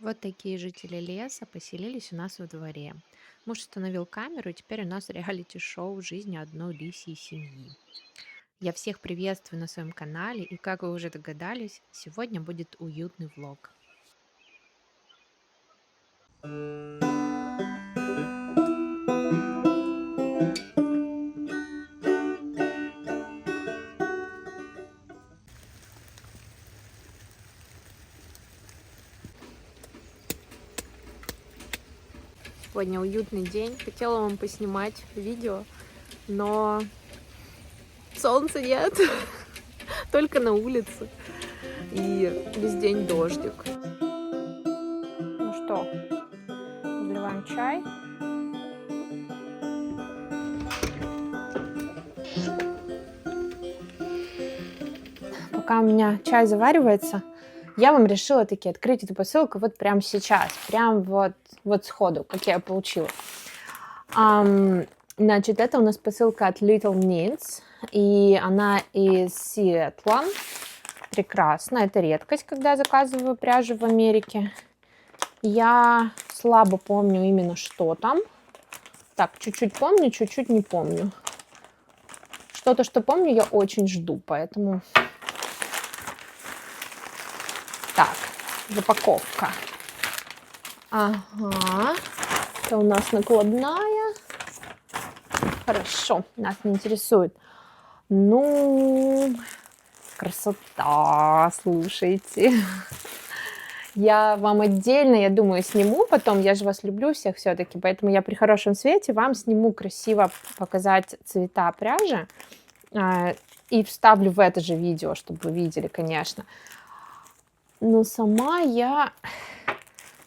Вот такие жители леса поселились у нас во дворе. Муж установил камеру, и теперь у нас реалити-шоу «Жизнь одной лисьей семьи». Я всех приветствую на своем канале, и, как вы уже догадались, сегодня будет уютный влог. Сегодня уютный день. Хотела вам поснимать видео, но солнца нет, только на улице, и весь день дождик. Ну что, разливаем чай. Пока у меня чай заваривается, я вам решила таки открыть эту посылку вот прямо сейчас, прям вот сходу, как я ее получила. Значит, это у нас посылка от Little Knits, и она из Сиэтла. Прекрасно, это редкость, когда я заказываю пряжу в Америке. Я слабо помню именно, что там. Так, чуть-чуть помню, чуть-чуть не помню. Что-то, что помню, я очень жду, поэтому... Так, запаковка. Ага, это у нас накладная. Хорошо, нас не интересует. Ну, красота, слушайте. Я вам отдельно, я думаю, сниму потом. Я же вас люблю всех все-таки, поэтому я при хорошем свете вам сниму красиво показать цвета пряжи. И вставлю в это же видео, чтобы вы видели, конечно. Но сама я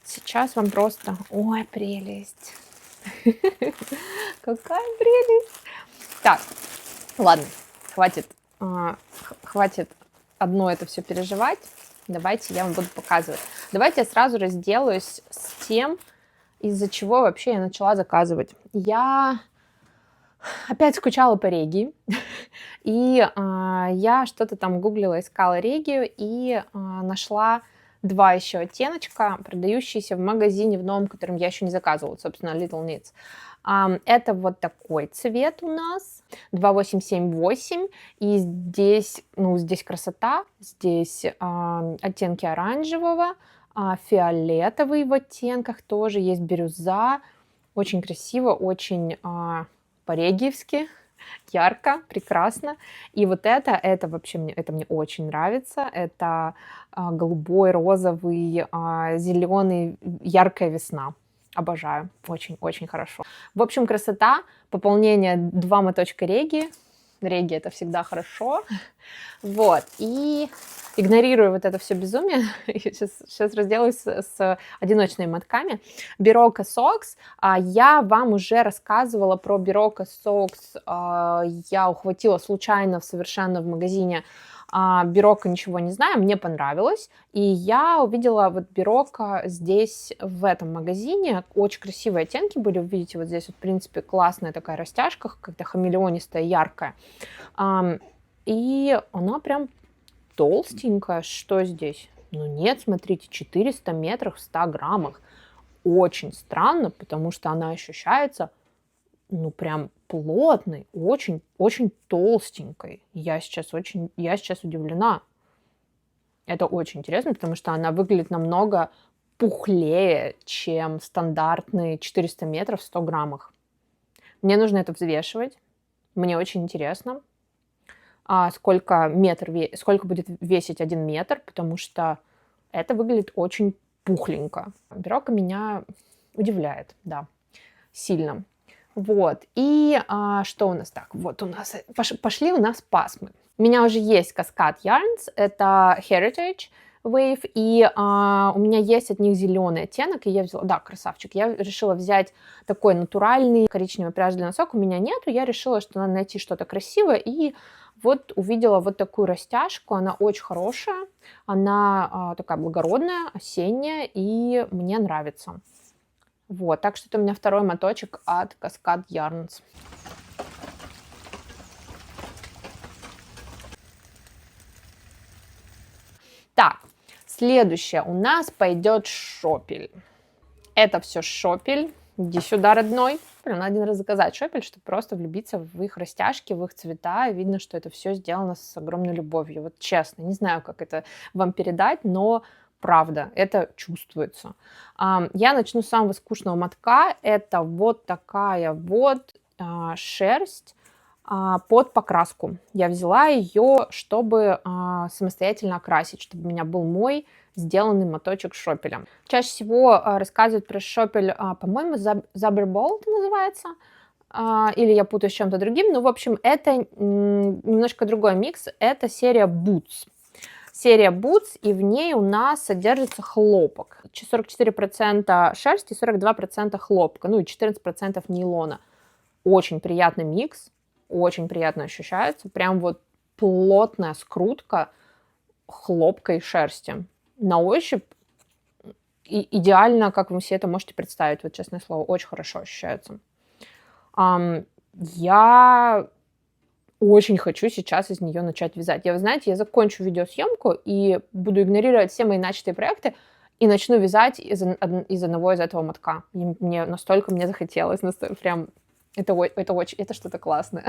сейчас вам просто... Ой, прелесть. Какая прелесть. Так, ладно, хватит одно это все переживать. Давайте я вам буду показывать. Давайте я сразу разделаюсь с тем, из-за чего вообще я начала заказывать. Я опять скучала по регги. И я что-то там гуглила, искала регию и нашла два еще оттеночка, продающиеся в магазине в новом, которым я еще не заказывала, собственно, Little Knits. Это вот такой цвет у нас, 2878, и здесь красота, здесь оттенки оранжевого, фиолетовый в оттенках тоже, есть бирюза, очень красиво, очень по-региевски, ярко, прекрасно. И вот это вообще мне очень нравится. Это голубой, розовый, зеленый, яркая весна. Обожаю. Очень-очень хорошо. В общем, красота. Пополнение 2 моточка реги. Реги — это всегда хорошо. Вот. И игнорируя вот это все безумие, сейчас разделаюсь с одиночными мотками. Берока Socks. Я вам уже рассказывала про Берока Socks. Я ухватила случайно совершенно в магазине Берока, ничего не знаю, мне понравилось. И я увидела вот Берока здесь, в этом магазине. Очень красивые оттенки были, вы видите, вот здесь вот, в принципе, классная такая растяжка, какая-то хамелеонистая, яркая. И она прям толстенькая. Что здесь? Ну нет, смотрите, 400 метров в 100 граммах. Очень странно, потому что она ощущается, ну, прям плотной, очень толстенькой. Я сейчас удивлена. Это очень интересно, потому что она выглядит намного пухлее, чем стандартные 400 метров в 100 граммах. Мне нужно это взвешивать. Мне очень интересно, сколько будет весить 1 метр, потому что это выглядит очень пухленько. Берока меня удивляет, да, сильно. Вот, и что у нас так? Вот у нас, пошли у нас пасмы. У меня уже есть Cascade Yarns, это Heritage Wave, и у меня есть от них зеленый оттенок, и я взяла, да, красавчик, я решила взять такой натуральный коричневый пряжи для носок, у меня нету, я решила, что надо найти что-то красивое, и вот увидела вот такую растяжку, она очень хорошая, она такая благородная, осенняя, и мне нравится. Вот, так что это у меня второй моточек от Cascade Yarns. Так, Следующее у нас пойдет шопель. Это все шопель. Иди сюда, родной. Блин, надо один раз заказать шопель, чтобы просто влюбиться в их растяжки, в их цвета. Видно, что это все сделано с огромной любовью. Вот честно, не знаю, как это вам передать, но правда, это чувствуется. Я начну с самого скучного мотка. Это вот такая вот шерсть под покраску. Я взяла ее, чтобы самостоятельно окрасить, чтобы у меня был мой сделанный моточек шопеля. Чаще всего рассказывают про шопель, по-моему, Zauberbolt называется, или я путаю с чем-то другим, но, в общем, это немножко другой микс, это серия Boots. Серия Boots, и в ней у нас содержится хлопок. 44% шерсти, 42% хлопка, ну и 14% нейлона. Очень приятный микс, очень приятно ощущается. Прям вот плотная скрутка хлопка и шерсти. На ощупь идеально, как вы все это можете представить. Вот, честное слово, очень хорошо ощущается. Я очень хочу сейчас из нее начать вязать. Вы знаете, я закончу видеосъемку и буду игнорировать все мои начатые проекты и начну вязать из одного из этого мотка. И мне захотелось, прям это что-то классное.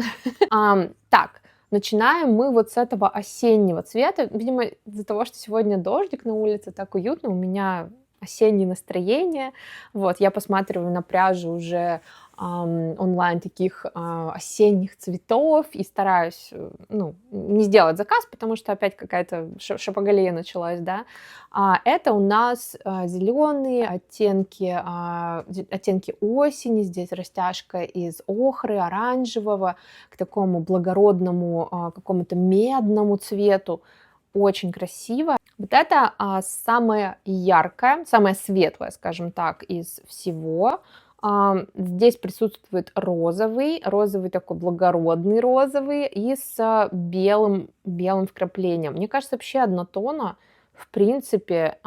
Так, начинаем мы вот с этого осеннего цвета. Видимо, из-за того, что сегодня дождик на улице, так уютно, у меня осеннее настроение. Вот, я посматриваю на пляже уже онлайн таких осенних цветов и стараюсь, не сделать заказ, потому что опять какая-то шопоголия началась, да. Это у нас зеленые оттенки осени, здесь растяжка из охры, оранжевого к такому благородному, какому-то медному цвету. Очень красиво. Вот это самое яркое, самое светлое, скажем так, из всего. Здесь присутствует розовый такой благородный розовый и с белым вкраплением. Мне кажется, вообще однотона, в принципе,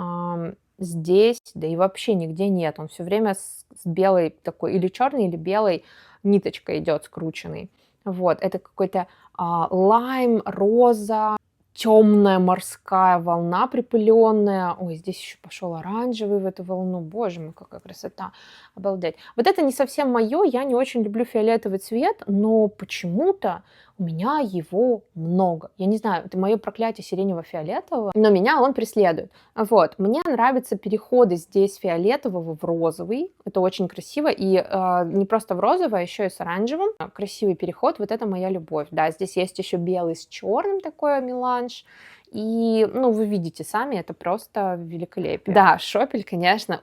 здесь, да и вообще нигде нет. Он все время с белой такой, или черной, или белой ниточкой идет скрученный. Вот, это какой-то лайм, роза, темная морская волна припыленная. Ой, здесь еще пошел оранжевый в эту волну. Боже мой, какая красота. Обалдеть. Вот это не совсем мое. Я не очень люблю фиолетовый цвет, но почему-то у меня его много. Я не знаю, это мое проклятие сиренево-фиолетового, но меня он преследует. Вот. Мне нравятся переходы здесь фиолетового в розовый. Это очень красиво. И не просто в розовый, а еще и с оранжевым. Красивый переход. Вот это моя любовь. Да, здесь есть еще белый с черным такой меланж. И, вы видите сами, это просто великолепие. Да, шопель, конечно,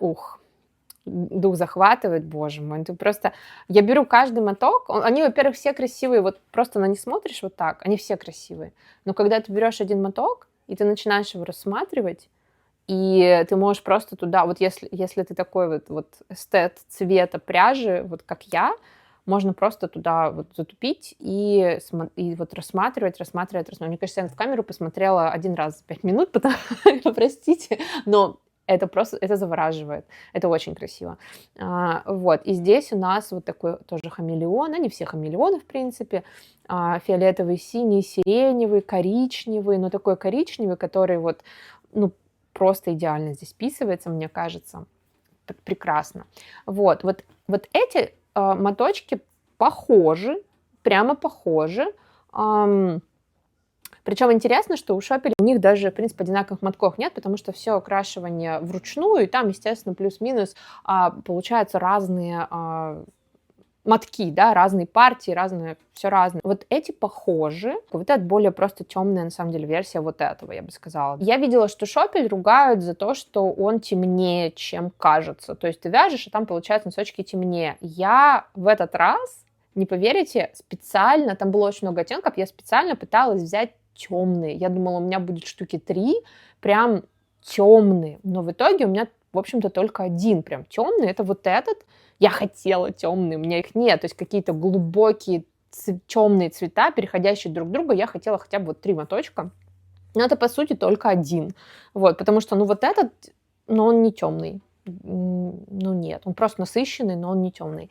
дух захватывает, боже мой. Ты просто... Я беру каждый моток, они, во-первых, все красивые, вот просто на них смотришь вот так, они все красивые. Но когда ты берешь один моток, и ты начинаешь его рассматривать, и ты можешь просто туда, вот если ты такой вот эстет цвета пряжи, вот как я, можно просто туда вот затупить и вот рассматривать. Мне кажется, я в камеру посмотрела один раз за 5 минут, простите, но это завораживает. Это очень красиво. Вот. И здесь у нас вот такой тоже хамелеон. Они все хамелеоны, в принципе. Фиолетовый, синий, сиреневый, коричневый. Но такой коричневый, который вот, просто идеально здесь вписывается, мне кажется. Так прекрасно. Вот эти моточки похожи, прямо похожи. Причем интересно, что у шопеля у них даже, в принципе, одинаковых мотков нет, потому что все окрашивание вручную, и там, естественно, плюс-минус получаются разные мотки, да, разные партии, все разное. Вот эти похожи, вот это более просто темная, на самом деле, версия вот этого, я бы сказала. Я видела, что шопель ругают за то, что он темнее, чем кажется. То есть ты вяжешь, а там, получается, носочки темнее. Я в этот раз, не поверите, специально, там было очень много оттенков, я специально пыталась взять темные. Я думала, у меня будет штуки 3, прям темные. Но в итоге у меня, в общем-то, только один прям темный. Это вот этот. Я хотела темные, у меня их нет. То есть какие-то глубокие темные цвета, переходящие друг в друга. Я хотела хотя бы вот 3 моточка. Но это, по сути, только один. Вот, потому что, вот этот, но он не темный. ну нет, он просто насыщенный, но он не темный.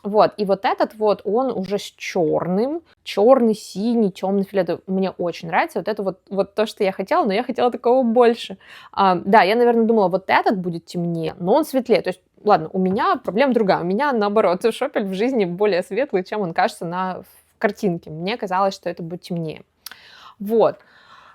Вот, и вот этот вот, он уже с черным, черный, синий, темный фиолетовый. Мне очень нравится. Вот это вот то, что я хотела, но я хотела такого больше. Да, я, наверное, думала, вот этот будет темнее, но он светлее. То есть, ладно, у меня проблема другая. У меня, наоборот, шопель в жизни более светлый, чем он кажется на картинке. Мне казалось, что это будет темнее. Вот.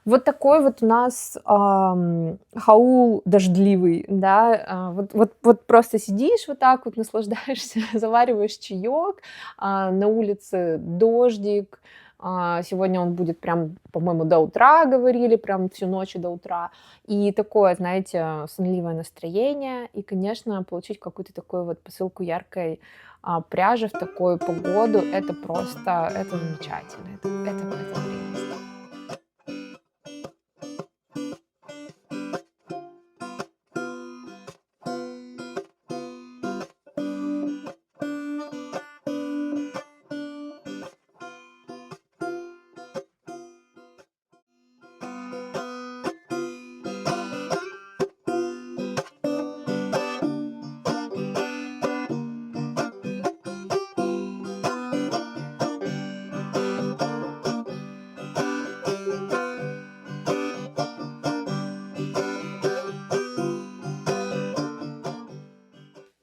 Вот такой вот у нас хаул дождливый, да, вот просто сидишь вот так вот, наслаждаешься, завариваешь чаек, на улице дождик, сегодня он будет прям, по-моему, до утра, говорили, прям всю ночь и до утра, и такое, знаете, сонливое настроение, и, конечно, получить какую-то такую вот посылку яркой пряжи в такую погоду, это просто, это замечательно, это прелесть.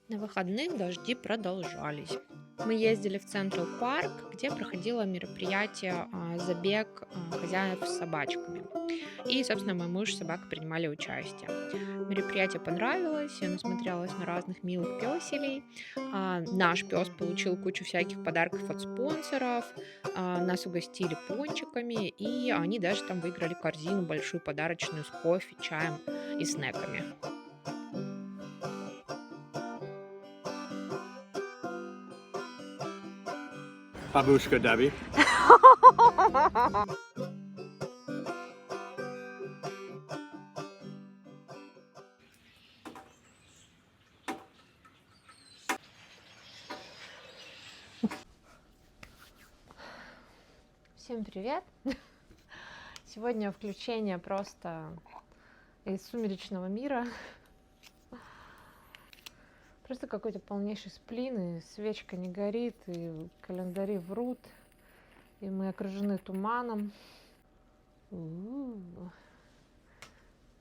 На выходных дожди продолжались. Мы ездили в Централ Парк, где проходило мероприятие «Забег хозяев с собачками». И, собственно, мой муж и собака принимали участие. Мероприятие понравилось, я насмотрелась на разных милых пёселей. Наш пес получил кучу всяких подарков от спонсоров, нас угостили пончиками, и они даже там выиграли корзину большую подарочную с кофе, чаем и снеками. Babushka Debbie. Всем привет! Сегодня включение просто из сумеречного мира. Просто какой-то полнейший сплин, и свечка не горит, и календари врут, и мы окружены туманом.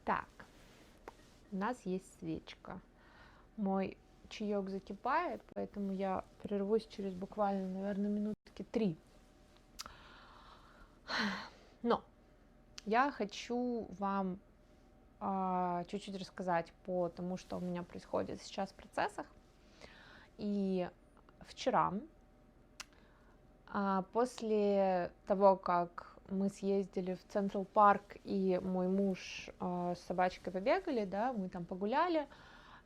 Так, у нас есть свечка. Мой чаек закипает, поэтому я прервусь через буквально, наверное, минутки 3. Но я хочу вам чуть-чуть рассказать по тому, что у меня происходит сейчас в процессах. И вчера, после того, как мы съездили в Централ Парк, и мой муж с собачкой побегали, да, мы там погуляли,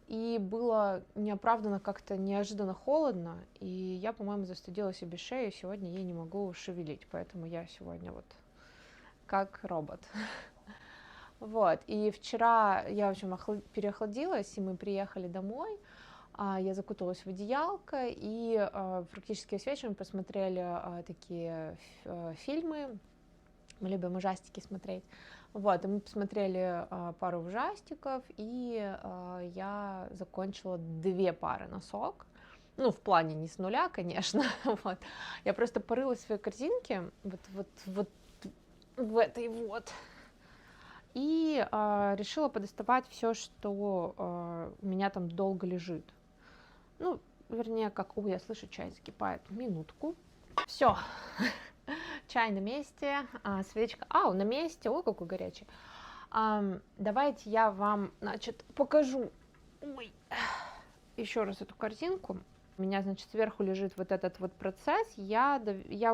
и было неоправданно как-то неожиданно холодно, и я, по-моему, застудила себе шею, сегодня ей не могу шевелить, поэтому я сегодня вот как робот. Вот, и вчера я, в общем, переохладилась, и мы приехали домой, я закуталась в одеялко, и практически весь вечер мы посмотрели такие фильмы, мы любим ужастики смотреть, вот, и мы посмотрели пару ужастиков, и я закончила 2 пары носок, ну, в плане не с нуля, конечно, вот, я просто порылась в своей корзинке, вот в этой вот, и решила подоставать все, что у меня там долго лежит. Ну, вернее, как... я слышу, чай закипает. Минутку. Все. Чай на месте, свечка... на месте. Ой, какой горячий. Давайте я вам, значит, покажу. Ой. Еще раз эту картинку. У меня, значит, сверху лежит вот этот вот процесс. Я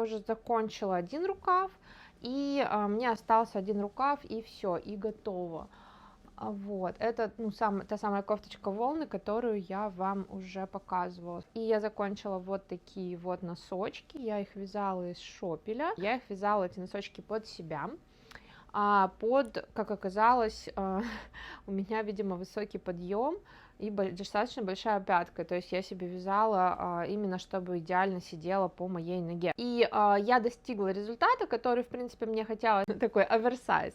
уже закончила один рукав. И мне остался один рукав, и все, и готово. Вот, это та самая кофточка волны, которую я вам уже показывала. И я закончила вот такие вот носочки, я их вязала из шопеля, я их вязала, эти носочки, под себя. как оказалось, у меня, видимо, высокий подъем и достаточно большая пятка, то есть я себе вязала именно, чтобы идеально сидела по моей ноге. И я достигла результата, который, в принципе, мне хотелось, такой оверсайз,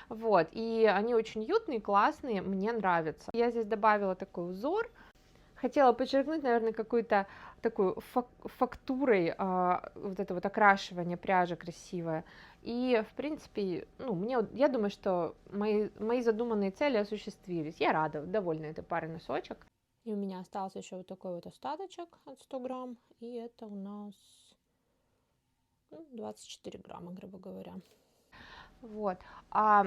вот, и они очень уютные, классные, мне нравятся. Я здесь добавила такой узор, хотела подчеркнуть, наверное, какую-то такую фактурой вот это вот окрашивание пряжи красивое. И, в принципе, ну, я думаю, что мои задуманные цели осуществились. Я рада, довольна этой парой носочек. И у меня остался еще вот такой вот остаточек от 100 грамм. И это у нас 24 грамма, грубо говоря. Вот. А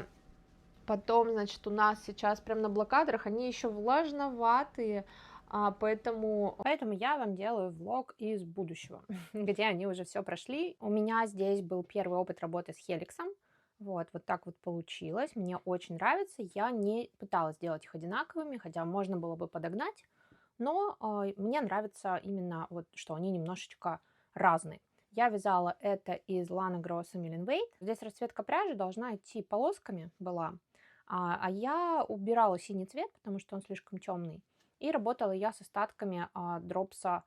потом, значит, у нас сейчас прям на блокаторах, они еще влажноватые, поэтому я вам делаю влог из будущего, где они уже все прошли. У меня здесь был первый опыт работы с Хеликсом, вот так вот получилось, мне очень нравится, я не пыталась делать их одинаковыми, хотя можно было бы подогнать, но мне нравится именно вот, что они немножечко разные. Я вязала это из Lana Grossa Millen Weight. Здесь расцветка пряжи должна идти полосками была, а я убирала синий цвет, потому что он слишком темный. И работала я с остатками дропса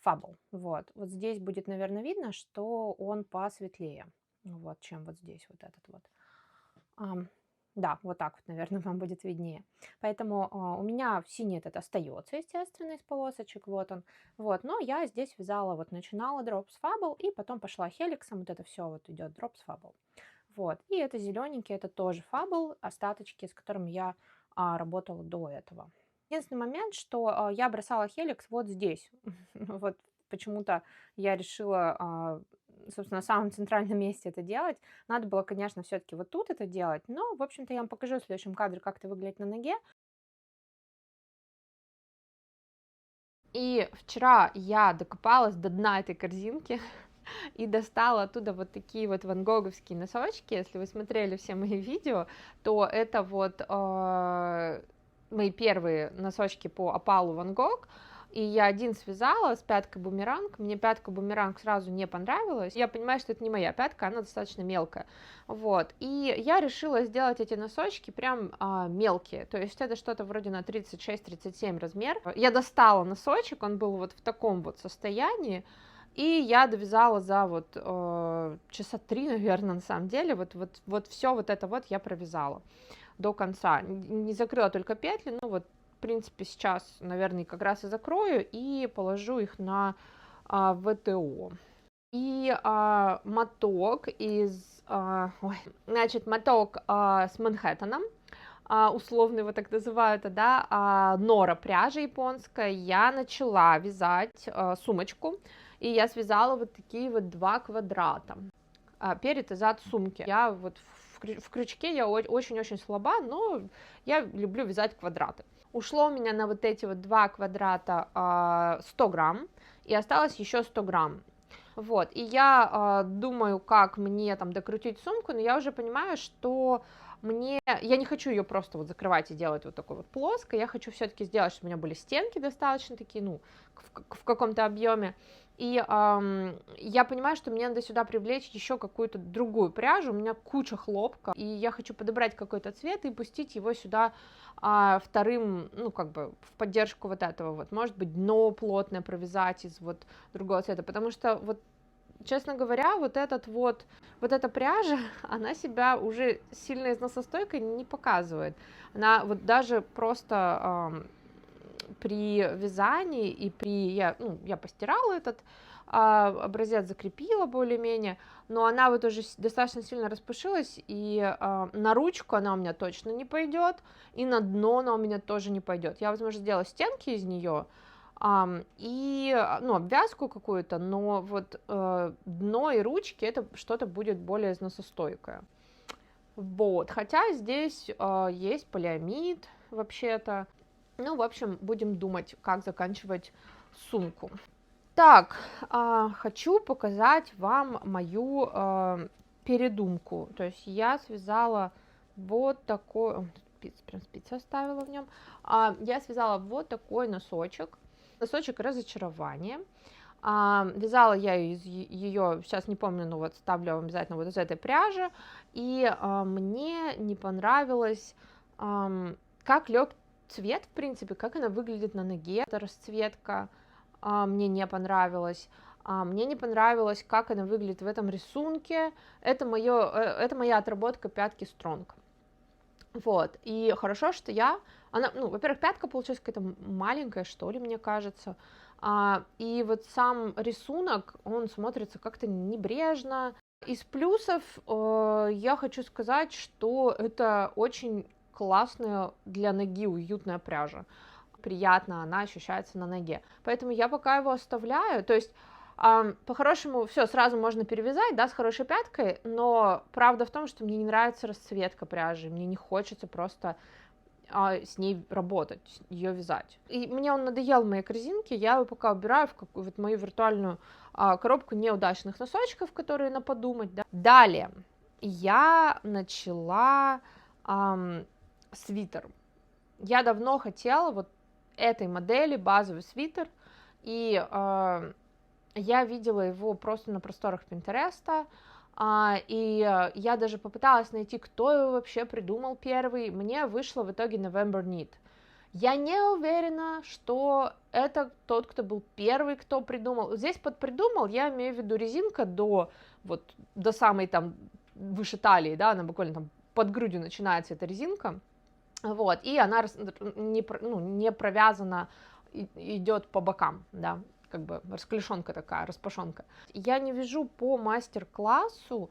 Fable. Вот здесь будет, наверное, видно, что он посветлее, вот, чем вот здесь вот этот вот. Да, вот так вот, наверное, вам будет виднее. Поэтому у меня синий этот остается, естественно, из полосочек, вот он. Вот, но я здесь вязала, вот начинала Drops Fable, и потом пошла хеликсом, вот это все вот идет Drops Fable. Вот, и это зелененький, это тоже Fable, остаточки, с которыми я работала до этого. Единственный момент, что я бросала хеликс вот здесь. Вот почему-то я решила, собственно, на самом центральном месте это делать. Надо было, конечно, все-таки вот тут это делать, но, в общем-то, я вам покажу в следующем кадре, как это выглядит на ноге. И вчера я докопалась до дна этой корзинки и достала оттуда вот такие вот ван-гоговские носочки. Если вы смотрели все мои видео, то это вот мои первые носочки по опалу Ван Гог. И я один связала с пяткой бумеранг. Мне пятка бумеранг сразу не понравилась. Я понимаю, что это не моя пятка, она достаточно мелкая. Вот. И я решила сделать эти носочки прям мелкие. То есть это что-то вроде на 36-37 размер. Я достала носочек, он был вот в таком вот состоянии. И я довязала за вот часа 3, наверное, на самом деле. Вот все вот это вот я провязала до конца. Не закрыла только петли, ну вот, в принципе, сейчас, наверное, как раз и закрою и положу их на ВТО. И моток из, моток с Манхэттеном, условно его так называют, да, нора пряжа японская, я начала вязать сумочку, и я связала вот такие вот 2 квадрата, перед и зад сумки. Я вот в крючке я очень-очень слаба, но я люблю вязать квадраты. Ушло у меня на вот эти вот 2 квадрата 100 грамм, и осталось еще 100 грамм. Вот, и я думаю, как мне там докрутить сумку, но я уже понимаю, что я не хочу ее просто вот закрывать и делать вот такой вот плоской, я хочу все-таки сделать, чтобы у меня были стенки достаточно такие, ну, в каком-то объеме. И я понимаю, что мне надо сюда привлечь еще какую-то другую пряжу, у меня куча хлопка, и я хочу подобрать какой-то цвет и пустить его сюда вторым, ну, как бы в поддержку вот этого вот, может быть, дно плотное провязать из вот другого цвета, потому что вот, честно говоря, вот эта пряжа, она себя уже сильно износостойкой не показывает, она вот даже просто при вязании и я постирала этот образец, закрепила более-менее, но она вот уже достаточно сильно распушилась, и на ручку она у меня точно не пойдет, и на дно она у меня тоже не пойдет. Я, возможно, сделаю стенки из нее, и, ну, обвязку какую-то, но вот дно и ручки это что-то будет более износостойкое. Вот, хотя здесь есть полиамид вообще-то. Ну, в общем, будем думать, как заканчивать сумку. Так, хочу показать вам мою передумку. То есть я связала вот такой, прям спицы оставила в нем. Я связала вот такой носочек разочарования. Вязала я из ее, сейчас не помню, но вот ставлю вам обязательно вот из этой пряжи, и мне не понравилось, как лег цвет, в принципе, как она выглядит на ноге, эта расцветка, мне не понравилась. Мне не понравилось, как она выглядит в этом рисунке. Это моя отработка пятки Стронг. Вот, и хорошо, что она, ну, во-первых, пятка получилась какая-то маленькая, что ли, мне кажется, и вот сам рисунок, он смотрится как-то небрежно. Из плюсов я хочу сказать, что это очень классная для ноги уютная пряжа, приятно она ощущается на ноге, поэтому я пока его оставляю, то есть по-хорошему все сразу можно перевязать, да, с хорошей пяткой, но правда в том, что мне не нравится расцветка пряжи, мне не хочется просто с ней работать, ее вязать. И мне он надоел в моей корзинке, я его пока убираю в какую вот мою виртуальную коробку неудачных носочков, которые на подумать, да. Далее я начала свитер. Я давно хотела вот этой модели базовый свитер, и я видела его просто на просторах Пинтереста, и я даже попыталась найти, кто его вообще придумал первый. Мне вышло в итоге November Knit. Я не уверена, что это тот, кто был первый, кто придумал. Здесь под придумал я имею в виду резинка до самой там выше талии, да, она буквально там под грудью начинается эта резинка, вот, и она не провязана, идет по бокам, да, как бы расклешонка такая, распашонка. Я не вяжу по мастер-классу,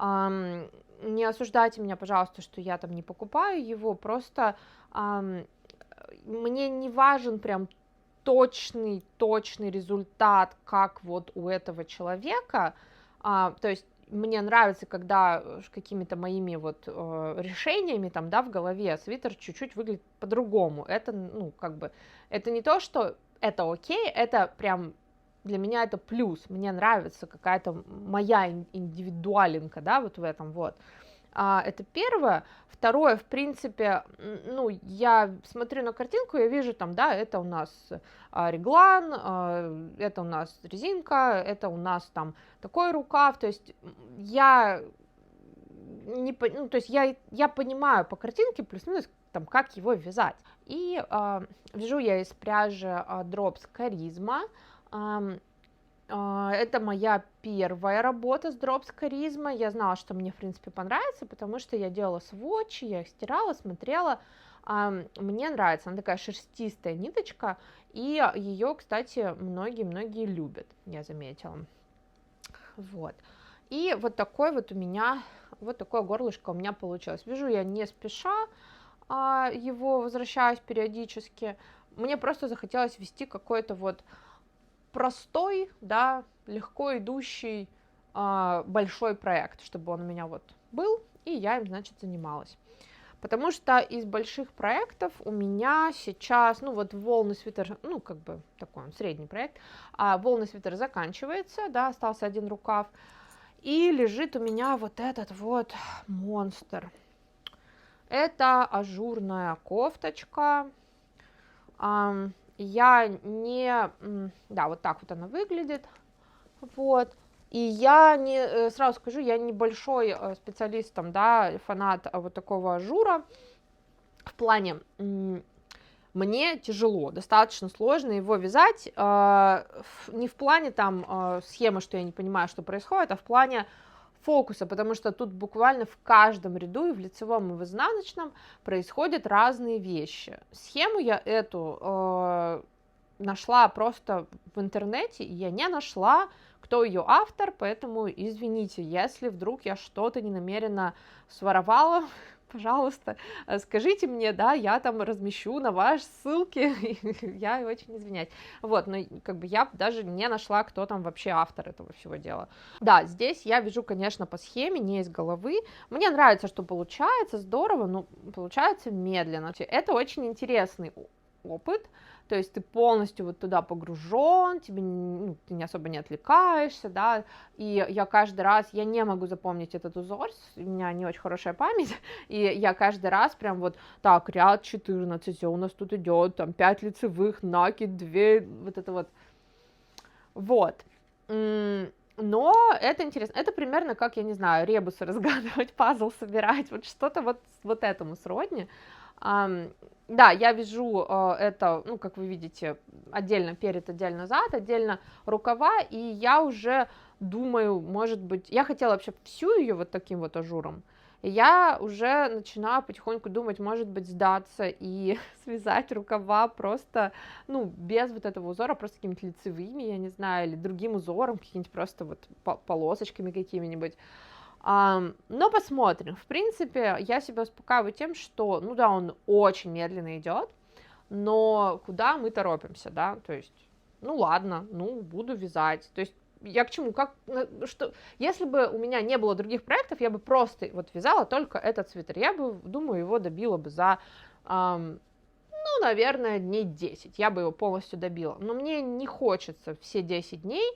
не осуждайте меня, пожалуйста, что я там не покупаю его, просто мне не важен прям точный результат, как вот у этого человека, то есть мне нравится, когда какими-то моими вот решениями там, да, в голове свитер чуть-чуть выглядит по-другому, это, ну, как бы, это не то, что это окей, это прям для меня это плюс, мне нравится какая-то моя индивидуалинка, да, вот в этом вот. Это первое. Второе, в принципе, ну, я смотрю на картинку, я вижу там, да, это у нас реглан, это у нас резинка, это у нас там такой рукав, то есть я не, ну, то есть я понимаю по картинке плюс-минус там, как его вязать. И вяжу я из пряжи Drops Charisma. Это моя первая работа с Drops Charisma. Я знала, что мне, в принципе, понравится, потому что я делала сводчи, я их стирала, смотрела. Мне нравится, она такая шерстистая ниточка, и ее, кстати, многие любят, я заметила. Вот. И вот такой вот у меня, вот такое горлышко у меня получилось. Вяжу я не спеша, его возвращаюсь периодически. Мне просто захотелось вести какой-то вот простой, да, легко идущий большой проект, чтобы он у меня вот был, и я им, значит, занималась. Потому что из больших проектов у меня сейчас, ну вот волны свитер, ну как бы такой он средний проект, волны свитер заканчивается, да, остался один рукав, и лежит у меня вот этот вот монстр. Это ажурная кофточка. Я не... Да, вот так вот она выглядит. Вот. И я не... Сразу скажу, я небольшой специалист, там, да, фанат вот такого ажура. В плане... Мне тяжело, достаточно сложно его вязать. Не в плане там схемы, что я не понимаю, что происходит, а в плане фокуса, потому что тут буквально в каждом ряду, и в лицевом, и в изнаночном, происходят разные вещи. Схему я эту нашла просто в интернете, и я не нашла, кто ее автор, поэтому извините, если вдруг я что-то ненамеренно своровала, пожалуйста, скажите мне, да, я там размещу на ваши ссылки, я очень извиняюсь. Вот, но как бы я даже не нашла, кто там вообще автор этого всего дела. Да, здесь я вяжу, конечно, по схеме, не из головы. Мне нравится, что получается, здорово, но получается медленно. Это очень интересный опыт, то есть ты полностью вот туда погружен, тебе, ну, ты не особо не отвлекаешься, да, и я каждый раз, я не могу запомнить этот узор, у меня не очень хорошая память, и я каждый раз прям вот, так, ряд 14, у нас тут идет там 5 лицевых, накид, 2, вот это вот. Вот. Но это интересно. Это примерно как, я не знаю, ребусы разгадывать, пазл собирать, вот что-то вот этому сродни. Да, я вяжу это, ну, как вы видите, отдельно перед, отдельно зад, отдельно рукава, и я уже думаю, может быть, я хотела вообще всю ее вот таким вот ажуром, и я уже начинаю потихоньку думать, может быть, сдаться и связать рукава просто, ну, без вот этого узора, просто какими-то лицевыми, я не знаю, или другим узором, какими-нибудь просто вот полосочками какими-нибудь. Но посмотрим. В принципе, я себя успокаиваю тем, что, ну да, он очень медленно идет, но куда мы торопимся, да, то есть, ну ладно, ну, буду вязать, то есть, я к чему, что, если бы у меня не было других проектов, я бы просто вот вязала только этот свитер, я бы, думаю, его добила бы за, ну, наверное, дней 10, я бы его полностью добила, но мне не хочется все 10 дней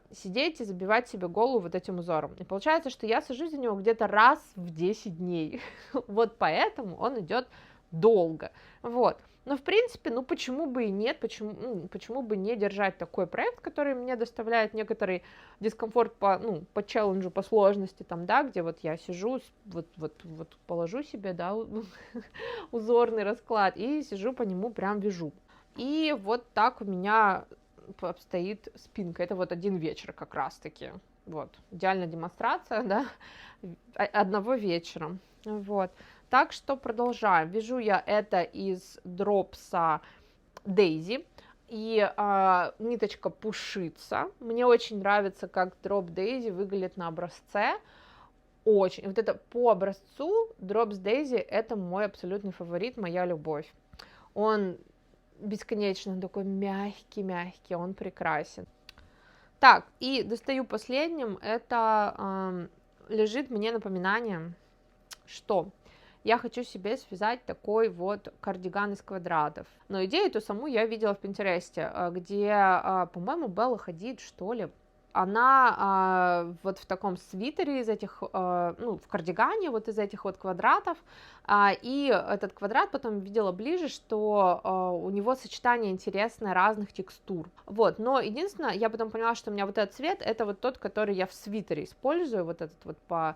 сидеть и забивать себе голову вот этим узором. И получается, что я сажусь за него где-то раз в 10 дней. Вот поэтому он идет долго. Вот. Но, в принципе, ну, почему бы и нет, почему бы не держать такой проект, который мне доставляет некоторый дискомфорт по челленджу, по сложности, там, да, где вот я сижу, вот положу себе, да, узорный расклад и сижу по нему, прям вяжу. И вот так у меня обстоит спинка. Это вот один вечер как раз-таки. Вот. Идеальная демонстрация, да, одного вечера. Вот. Так что продолжаем. Вяжу я это из дропса Daisy. И ниточка пушится. Мне очень нравится, как дроп Daisy выглядит на образце. Очень. Вот это по образцу Drops Daisy это мой абсолютный фаворит, моя любовь. Он бесконечно такой мягкий, он прекрасен. Так, и достаю последним, это лежит мне напоминание, что я хочу себе связать такой вот кардиган из квадратов. Но идею эту саму я видела в Пинтересте, где, по-моему, Белла Хадид, что ли, она вот в таком свитере из этих, ну, в кардигане вот из этих вот квадратов, и этот квадрат потом видела ближе, что у него сочетание интересное разных текстур, вот, но единственное, я потом поняла, что у меня вот этот цвет, это вот тот, который я в свитере использую, вот этот вот по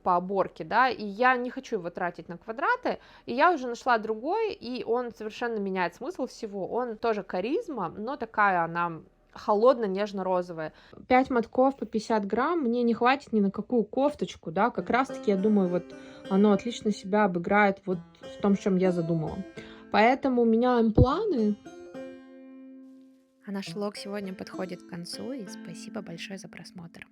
оборке, да, и я не хочу его тратить на квадраты, и я уже нашла другой, и он совершенно меняет смысл всего, он тоже каризма, но такая она холодно-нежно-розовая. 5 мотков по 50 грамм мне не хватит ни на какую кофточку, да, как раз-таки, я думаю, вот оно отлично себя обыграет вот в том, чем я задумала. Поэтому меняем планы. А наш влог сегодня подходит к концу, и спасибо большое за просмотр.